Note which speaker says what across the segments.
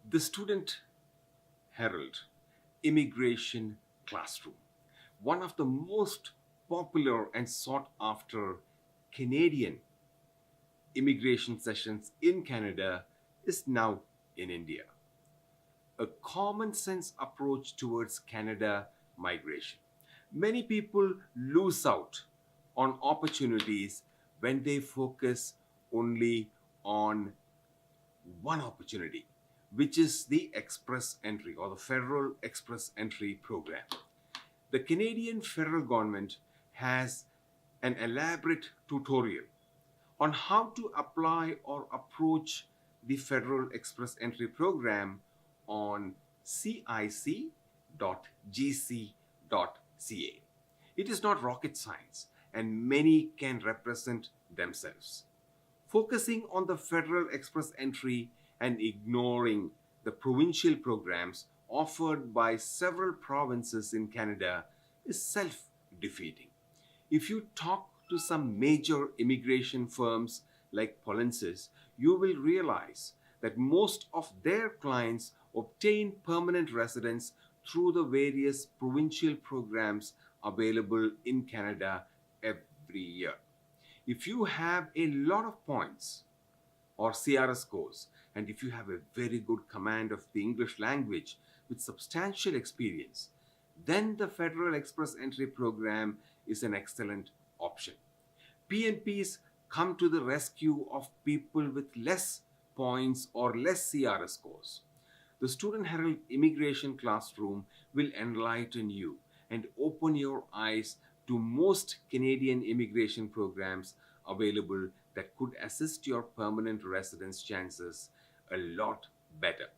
Speaker 1: The Student Herald Immigration Classroom, one of the most popular and sought after Canadian immigration sessions in Canada, is now in India. A common sense approach towards Canada migration. Many people lose out on opportunities when they focus only on one opportunity, which is the express entry or the federal express entry program. The Canadian federal government has an elaborate tutorial on how to apply or approach the Federal Express Entry Program on cic.gc.ca. It is not rocket science, and many can represent themselves. Focusing on the Federal Express Entry and ignoring the provincial programs offered by several provinces in Canada is self defeating. If you talk to some major immigration firms like Polensis, you will realize that most of their clients obtain permanent residence through the various provincial programs available in Canada every year. If you have a lot of points or CRS scores, and if you have a very good command of the English language with substantial experience, then the Federal Express Entry Program is an excellent option. PNPs come to the rescue of people with less points or less CRS scores. The Student Herald Immigration Classroom will enlighten you and open your eyes to most Canadian immigration programs available that could assist your permanent residence chances a lot better.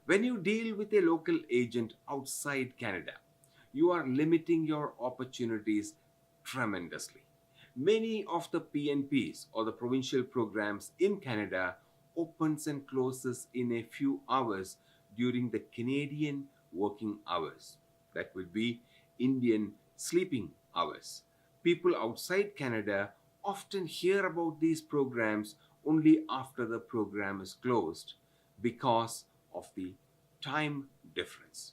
Speaker 1: When you deal with a local agent outside Canada, you are limiting your opportunities tremendously. Many of the PNPs or the provincial programs in Canada opens and closes in a few hours during the Canadian working hours. That would be Indian sleeping hours. People outside Canada often hear about these programs only after the program is closed because of the time difference.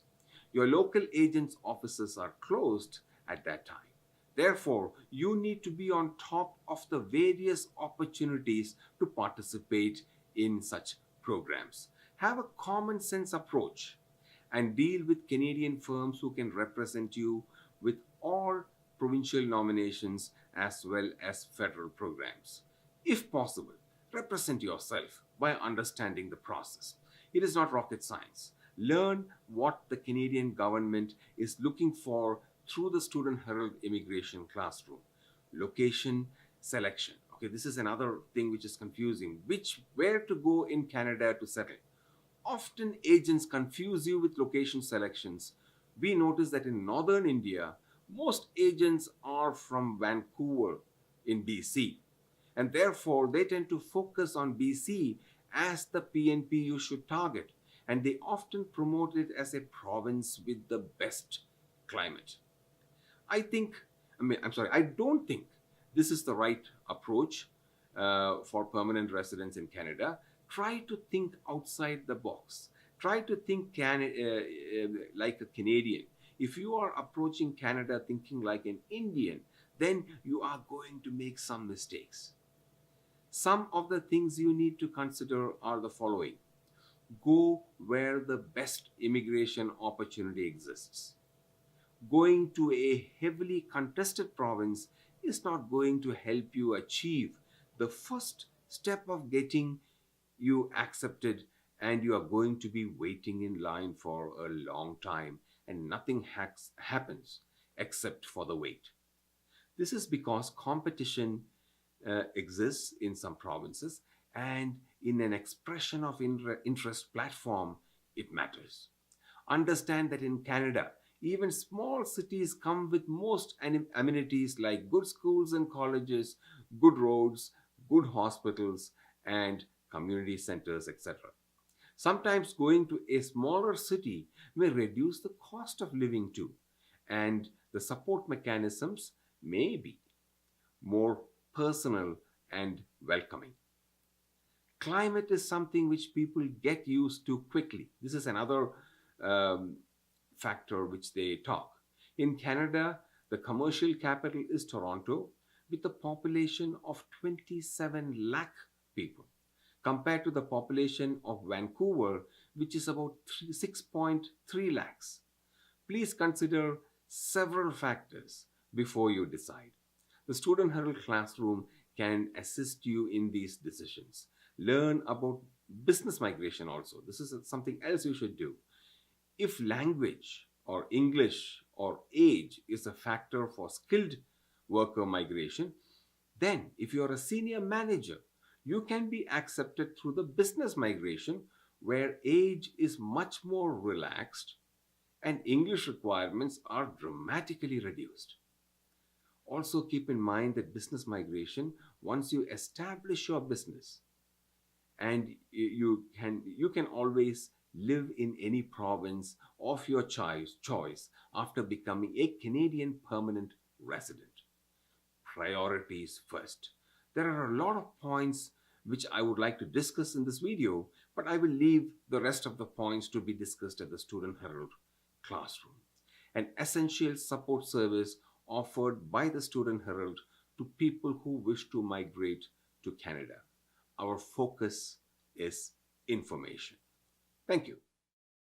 Speaker 1: Your local agent's offices are closed at that time. Therefore, you need to be on top of the various opportunities to participate in such programs. Have a common sense approach and deal with Canadian firms who can represent you with all provincial nominations as well as federal programs. If possible, represent yourself by understanding the process. It is not rocket science. Learn what the Canadian government is looking for through the Student Herald Immigration Classroom. Location selection. Okay, this is another thing which is confusing. Where to go in Canada to settle? Often agents confuse you with location selections. We notice that in northern India, most agents are from Vancouver in BC, and therefore they tend to focus on BC as the PNP you should target, and they often promote it as a province with the best climate. I don't think this is the right approach for permanent residents in Canada. Try to think outside the box. Try to think like a Canadian. If you are approaching Canada thinking like an Indian, then you are going to make some mistakes. Some of the things you need to consider are the following. Go where the best immigration opportunity exists. Going to a heavily contested province is not going to help you achieve the first step of getting you accepted, and you are going to be waiting in line for a long time and nothing happens except for the wait. This is because competition exists in some provinces, and in an expression of interest platform, it matters. Understand that in Canada, even small cities come with most amenities like good schools and colleges, good roads, good hospitals, and community centers, etc. Sometimes going to a smaller city may reduce the cost of living too, and the support mechanisms may be more personal and welcoming. Climate is something which people get used to quickly. This is another um, factor which they talk. In Canada, the commercial capital is Toronto with a population of 27 lakh people compared to the population of Vancouver, which is about 6.3 lakhs. Please consider several factors before you decide. The Student Herald Classroom can assist you in these decisions. Learn about business migration also. This is something else you should do. If language or English or age is a factor for skilled worker migration, then if you're a senior manager, you can be accepted through the business migration where age is much more relaxed and English requirements are dramatically reduced. Also, keep in mind that business migration, once you establish your business, and you can always live in any province of your choice after becoming a Canadian permanent resident. Priorities first. There are a lot of points which I would like to discuss in this video, but I will leave the rest of the points to be discussed at the Student Herald Classroom, an essential support service offered by the Student Herald to people who wish to migrate to Canada. Our focus is information. Thank you.